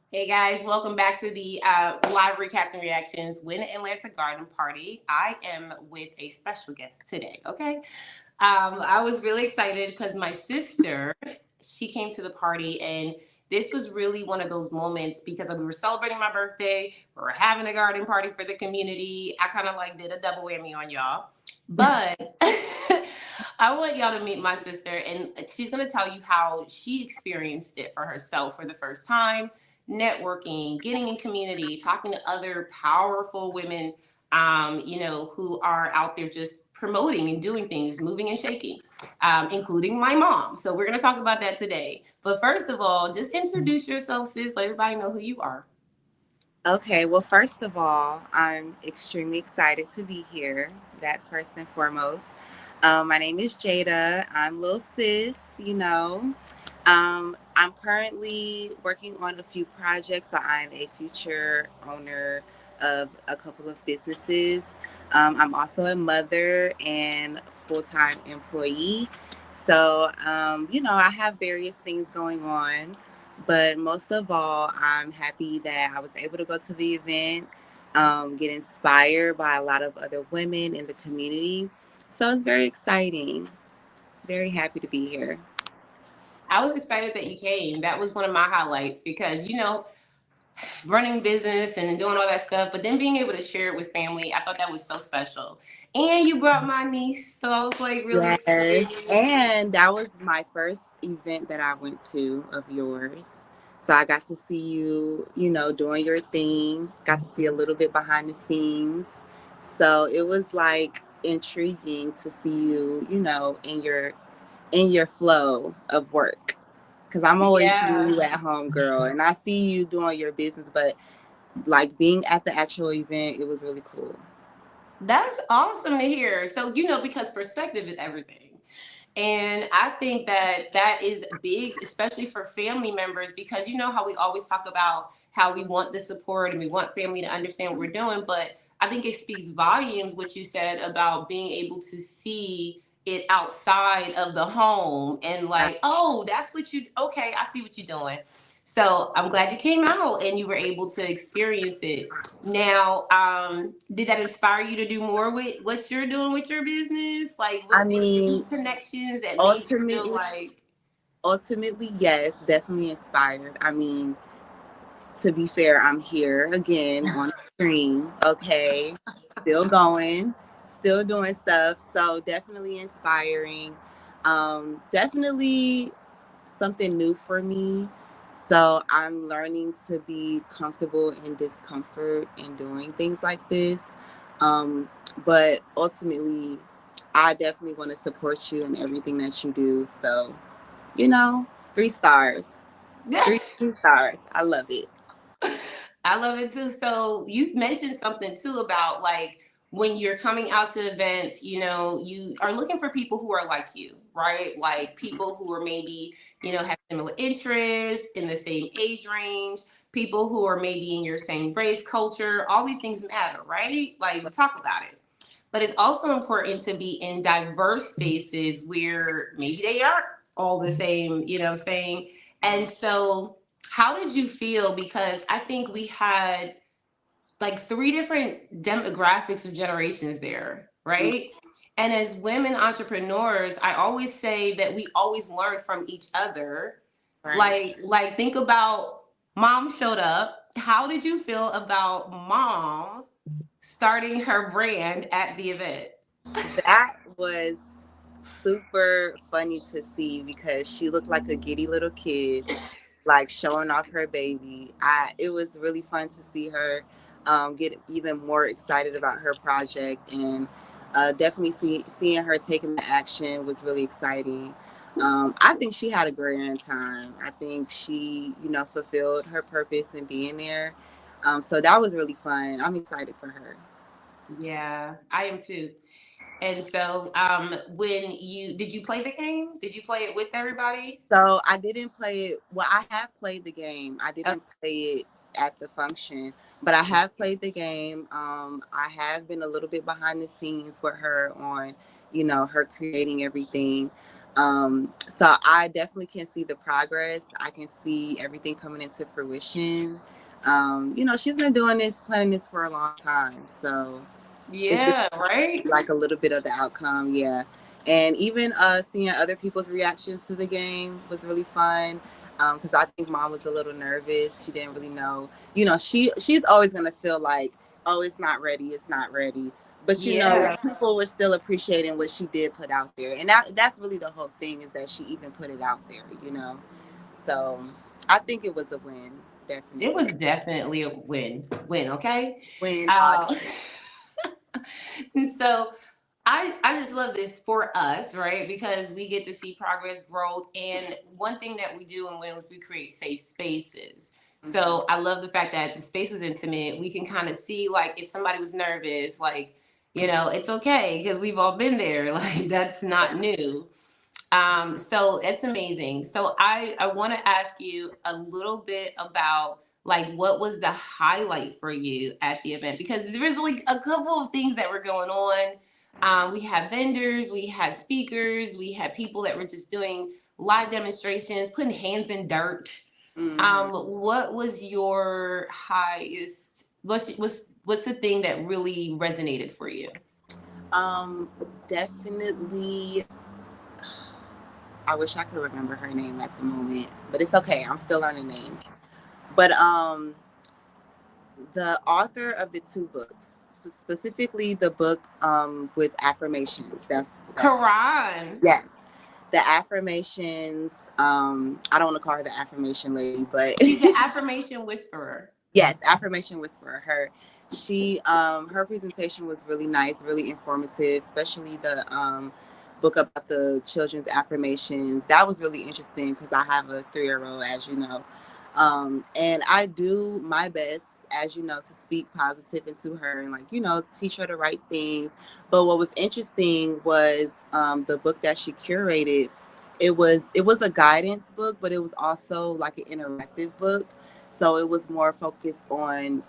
Hey guys, welcome back to the live recaps and reactions Win Atlanta Garden Party. I am with a special guest today, okay? I was really excited because my sister, she came to the party and this was really one of those moments because we were celebrating my birthday, we were having a garden party for the community. I kind of like did a double whammy on y'all. But I want y'all to meet my sister and she's going to tell you how she experienced it for herself for the first time, networking, getting in community, talking to other powerful women, who are out there just promoting and doing things, moving and shaking, including my mom. So we're going to talk about that today. But first of all, just introduce yourself, sis. Let everybody know who you are. Okay, well, first of all, I'm extremely excited to be here. That's first and foremost. My name is Jada. I'm Lil Sis. I'm currently working on a few projects, so I'm a future owner of a couple of businesses. I'm also a mother and full time employee. So, I have various things going on. But most of all, I'm happy that I was able to go to the event, get inspired by a lot of other women in the community. So it's very exciting. Very happy to be here. I was excited that you came. That was one of my highlights because, running business and doing all that stuff, but then being able to share it with family, I thought that was so special. And you brought my niece, so I was like really Yes. excited. And that was my first event that I went to of yours. So I got to see you, doing your thing, got to see a little bit behind the scenes. So it was like intriguing to see you, in your flow of work. Cause I'm always seeing Yeah. you at home, girl, and I see you doing your business, but like being at the actual event, it was really cool. That's awesome to hear. So, because perspective is everything. And I think that that is big, especially for family members, because you know how we always talk about how we want the support and we want family to understand what we're doing. But I think it speaks volumes what you said about being able to see it outside of the home and like, oh, that's what you, okay, I see what you're doing. So I'm glad you came out and you were able to experience it. Now, did that inspire you to do more with what you're doing with your business? Like, I what did you mean, meet connections that made you feel ultimately, like, ultimately, yes, definitely inspired. I mean, to be fair, I'm here again on the screen. Okay, still going, still doing stuff. So definitely inspiring. Definitely something new for me. So I'm learning to be comfortable in discomfort and doing things like this. Um, but ultimately, I definitely want to support you in everything that you do. So, 3 stars. Three stars. I love it. I love it too. So you mentioned something too about like when you're coming out to events, you are looking for people who are like you, right? Like people who are maybe, have similar interests in the same age range, people who are maybe in your same race, culture, all these things matter, right? Like we talk about it. But it's also important to be in diverse spaces where maybe they aren't all the same, you know what I'm saying? And so how did you feel? Because I think we had like three different demographics of generations there, right? And as women entrepreneurs, I always say that we always learn from each other. Right. Like think about mom showed up. How did you feel about mom starting her brand at the event? That was super funny to see because she looked like a giddy little kid, like showing off her baby. It was really fun to see her get even more excited about her project, and definitely seeing her taking the action was really exciting. I think she had a grand time. I think she, fulfilled her purpose in being there. So that was really fun. I'm excited for her. Yeah, I am too. And so, when did you play the game? Did you play it with everybody? So I didn't play it. Well, I have played the game. I Okay. didn't play it at the function, but I have played the game. I have been a little bit behind the scenes with her on, her creating everything. So I definitely can see the progress. I can see everything coming into fruition. She's been doing this, planning this for a long time. So it's good Yeah, right? like a little bit of the outcome, yeah. And even seeing other people's reactions to the game was really fun. Because I think mom was a little nervous. She didn't really know. She's always gonna feel like, oh, it's not ready, it's not ready. But Yeah. people were still appreciating what she did put out there, and that's really the whole thing is that she even put it out there. So I think it was a win, It definitely. was definitely a win, okay? Win. Um, so I just love this for us, right? Because we get to see progress, growth, and one thing that we do and when we create safe spaces. Mhm. So I love the fact that the space was intimate. We can kind of see like if somebody was nervous, like, it's okay because we've all been there. Like that's not Yeah. new. So it's amazing. So I want to ask you a little bit about like what was the highlight for you at the event because there was like a couple of things that were going on. We had vendors, we had speakers, we had people that were just doing live demonstrations, putting hands in dirt. Hmm. What was your highest? What's the thing that really resonated for you? Definitely. I wish I could remember her name at the moment, but it's okay. I'm still learning names. But the author of the two books, specifically the book with affirmations. That's Quran. yes, the affirmations. I don't want to call her the affirmation lady, but She's the affirmation whisperer. yes, affirmation whisperer. Her presentation was really nice, really informative, especially the book about the children's affirmations. That was really interesting because I have a 3-year old, as you know. And I do my best, as you know, to speak positive into her and like, teach her the right things. But what was interesting was the book that she curated. It was a guidance book, but it was also like an interactive book. So it was more focused on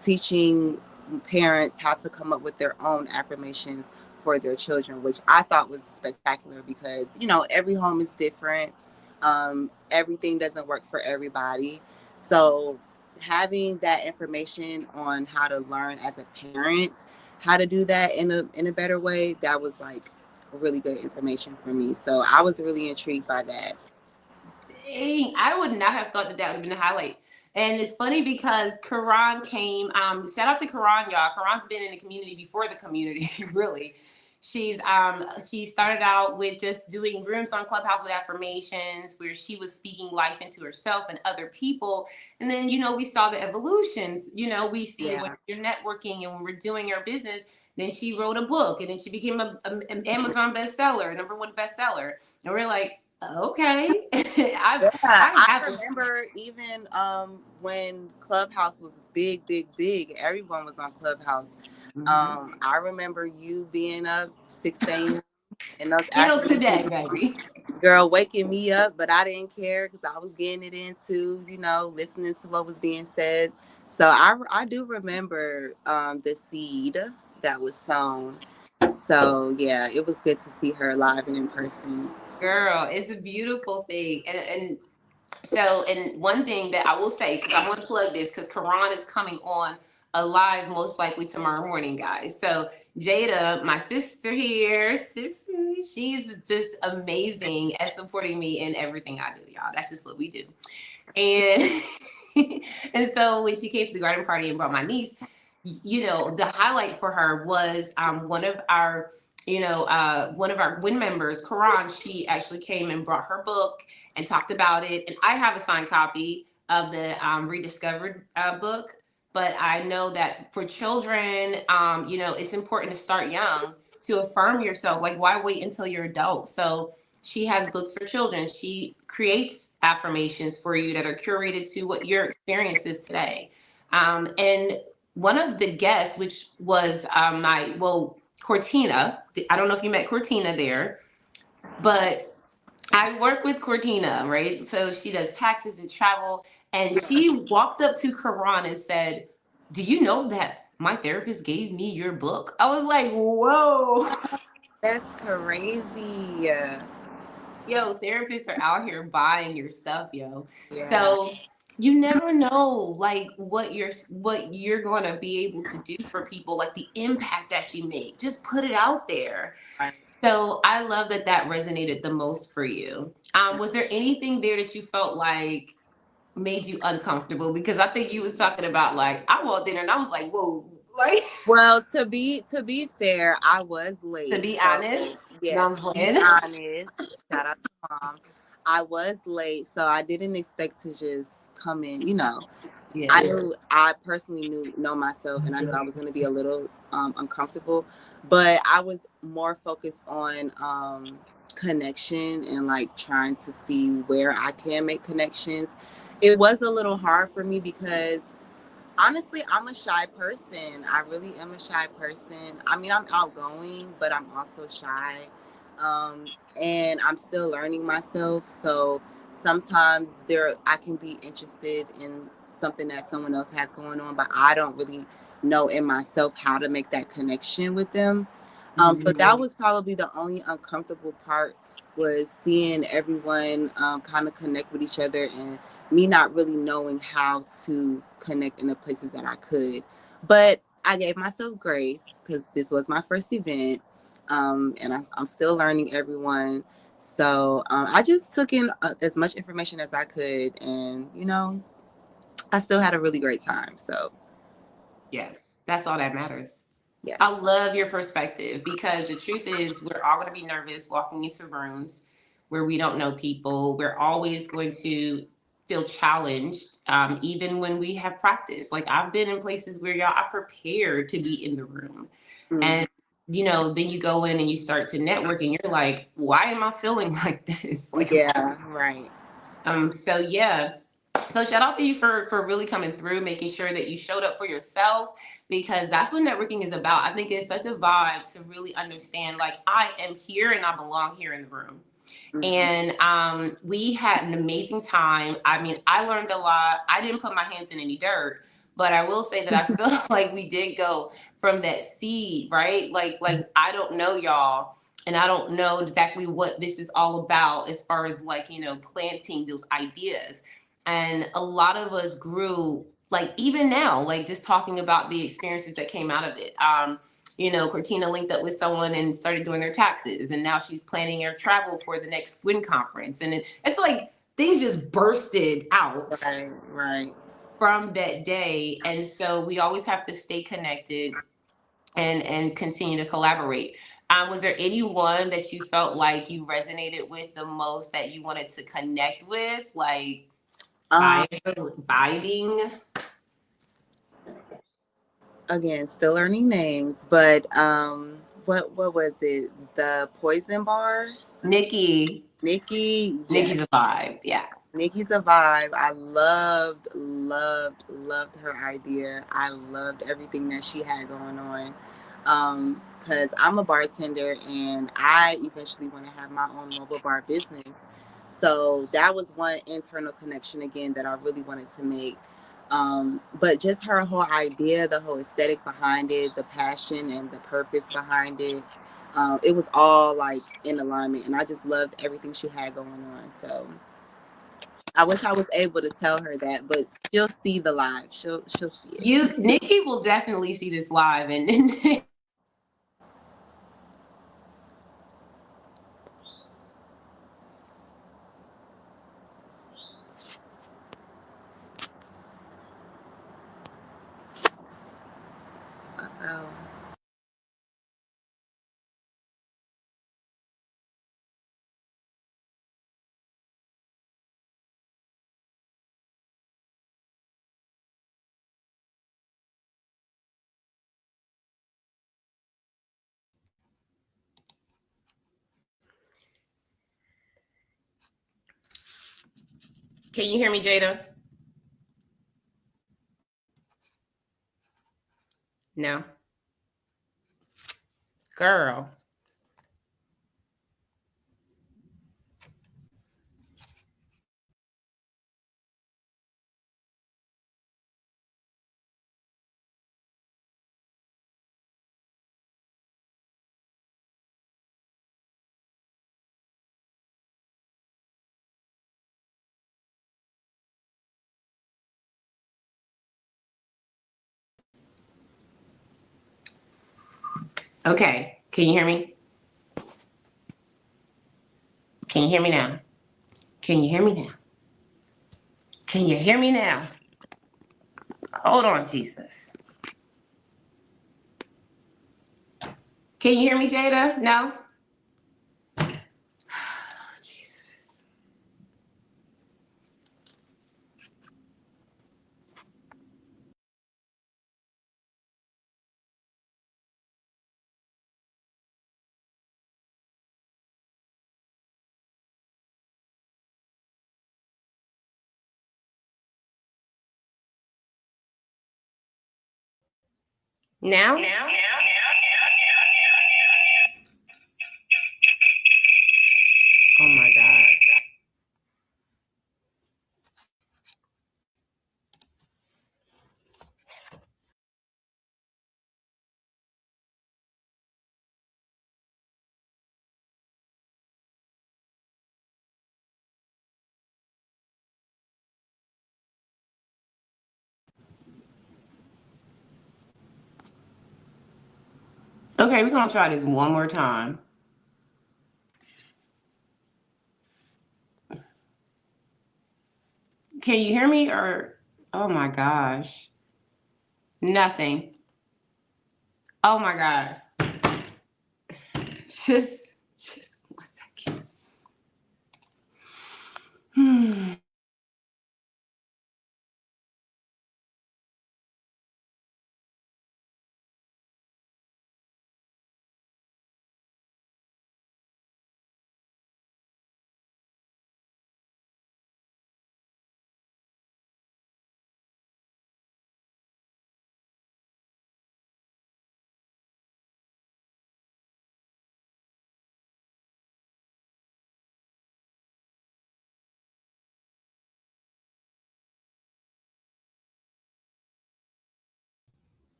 teaching parents how to come up with their own affirmations for their children, which I thought was spectacular because, every home is different. Everything doesn't work for everybody. So having that information on how to learn as a parent, how to do that in a better way, that was like really good information for me. So I was really intrigued by that. Dang, I would not have thought that that would have been a highlight. And it's funny because Karan came. Shout out to Karan, y'all. Karan's been in the community before the community, really. She started out with just doing rooms on Clubhouse with affirmations, where she was speaking life into herself and other people. And then we saw the evolution. We see when Yeah. you're networking and when we're doing our business. Then she wrote a book, and then she became an Amazon bestseller, #1 bestseller. And we're like, okay. Yeah, I I have a remember even when Clubhouse was big, big, big. Everyone was on Clubhouse. Mhm. I remember you being up 6 a.m. and those Still affirmations, today, baby. girl, waking me up, but I didn't care because I was getting it into, listening to what was being said. So I do remember the seed that was sown. So yeah, it was good to see her live and in person. Girl, it's a beautiful thing. And one thing that I will say, because I want to plug this, because Karan is coming on a live most likely tomorrow morning, guys. So Jada, my sister here, sissy, she's just amazing at supporting me in everything I do, y'all. That's just what we do. And and so when she came to the garden party and brought my niece, the highlight for her was one of our win members, Karan. She actually came and brought her book and talked about it. And I have a signed copy of the Rediscovered book. But I know that for children, it's important to start young to affirm yourself. Like, why wait until you're adult? So she has books for children. She creates affirmations for you that are curated to what your experience is today. And one of the guests, which was Cortina. I don't know if you met Cortina there, but I work with Cortina, right? So she does taxes and travel. And she walked up to Karan and said, "Do you know that my therapist gave me your book?" I was like, whoa. That's crazy. Yo, therapists are out here buying your stuff, yo. Yeah. So you never know like what you're going to be able to do for people, like the impact that you make. Just put it out there. Right. So I love that that resonated the most for you. Was there anything there that you felt like made you uncomfortable? Because I think you was talking about like I walked in and I was like, whoa, like Well, to be fair, I was to late. be So honest. yeah, No, I'm to be playing. honest, shout out to mom. I was late, so I didn't expect to just come in. I Yeah. knew I personally know myself, and I knew I was going to be a little uncomfortable, but I was more focused on connection and like trying to see where I can make connections. It was a little hard for me because honestly, I'm a shy person. I really am a shy person. I mean, I'm outgoing, but I'm also shy. Um, and I'm still learning myself. So sometimes I can be interested in something that someone else has going on, but I don't really know in myself how to make that connection with them. So that Mhm. was probably the only uncomfortable part, was seeing everyone kind of connect with each other, and me not really knowing how to connect in the places that I could. But I gave myself grace because this was my first event, and I'm still learning everyone. So I just took in as much information as I could, and I still had a really great time. So Yes, that's all that matters. I yes. love your perspective because the truth is, we're all going to be nervous walking into rooms where we don't know people. We're always going to feel challenged, even when we have practice. Like, I've been in places where y'all, I prepared to be in the room. Mhm. And, then you go in and you start to network and you're like, why am I feeling like this? Like, Yeah, right. so yeah. So shout out to you for really coming through, making sure that you showed up for yourself, because that's what networking is about. I think it's such a vibe to really understand like I am here and I belong here in the room. Mhm. And we had an amazing time. I mean, I learned a lot. I didn't put my hands in any dirt, but I will say that I feel like we did go from that seed, right? Like I don't know y'all, and I don't know exactly what this is all about as far as like, planting those ideas. And a lot of us grew, like even now, like just talking about the experiences that came out of it. Cortina linked up with someone and started doing their taxes, and now she's planning her travel for the next Swin conference. And it's like things just bursted out Right, right. from that day. And so we always have to stay connected and continue to collaborate. Was there anyone that you felt like you resonated with the most that you wanted to connect with, like Um, vibing? Again, still learning names, but what was it? The Poison Bar? Nikki. Nikki, yes. Nikki's a vibe. Yeah. Nikki's a vibe. I loved her idea. I loved everything that she had going on. Because I'm a bartender and I eventually want to have my own mobile bar business. So that was one internal connection again that I really wanted to make. But just her whole idea, the whole aesthetic behind it, the passion and the purpose behind it, it was all like in alignment, and I just loved everything she had going on. So I wish I was able to tell her that, but she'll see the live. She'll see it. Nikki will definitely see this live, and Oh. can you hear me, Jada? No, girl. Okay. Can you hear me? Can you hear me now? Can you hear me now? Can you hear me now? Hold on, Jesus. Can you hear me, Jada? No? Jesus. Now? Oh my God. Okay, we're gonna try this one more time. Can you hear me or oh my gosh. Nothing. Oh my God. Just 1 second.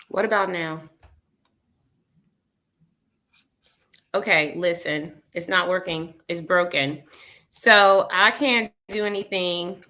What about now? Okay, listen, it's not working. It's broken. So I can't do anything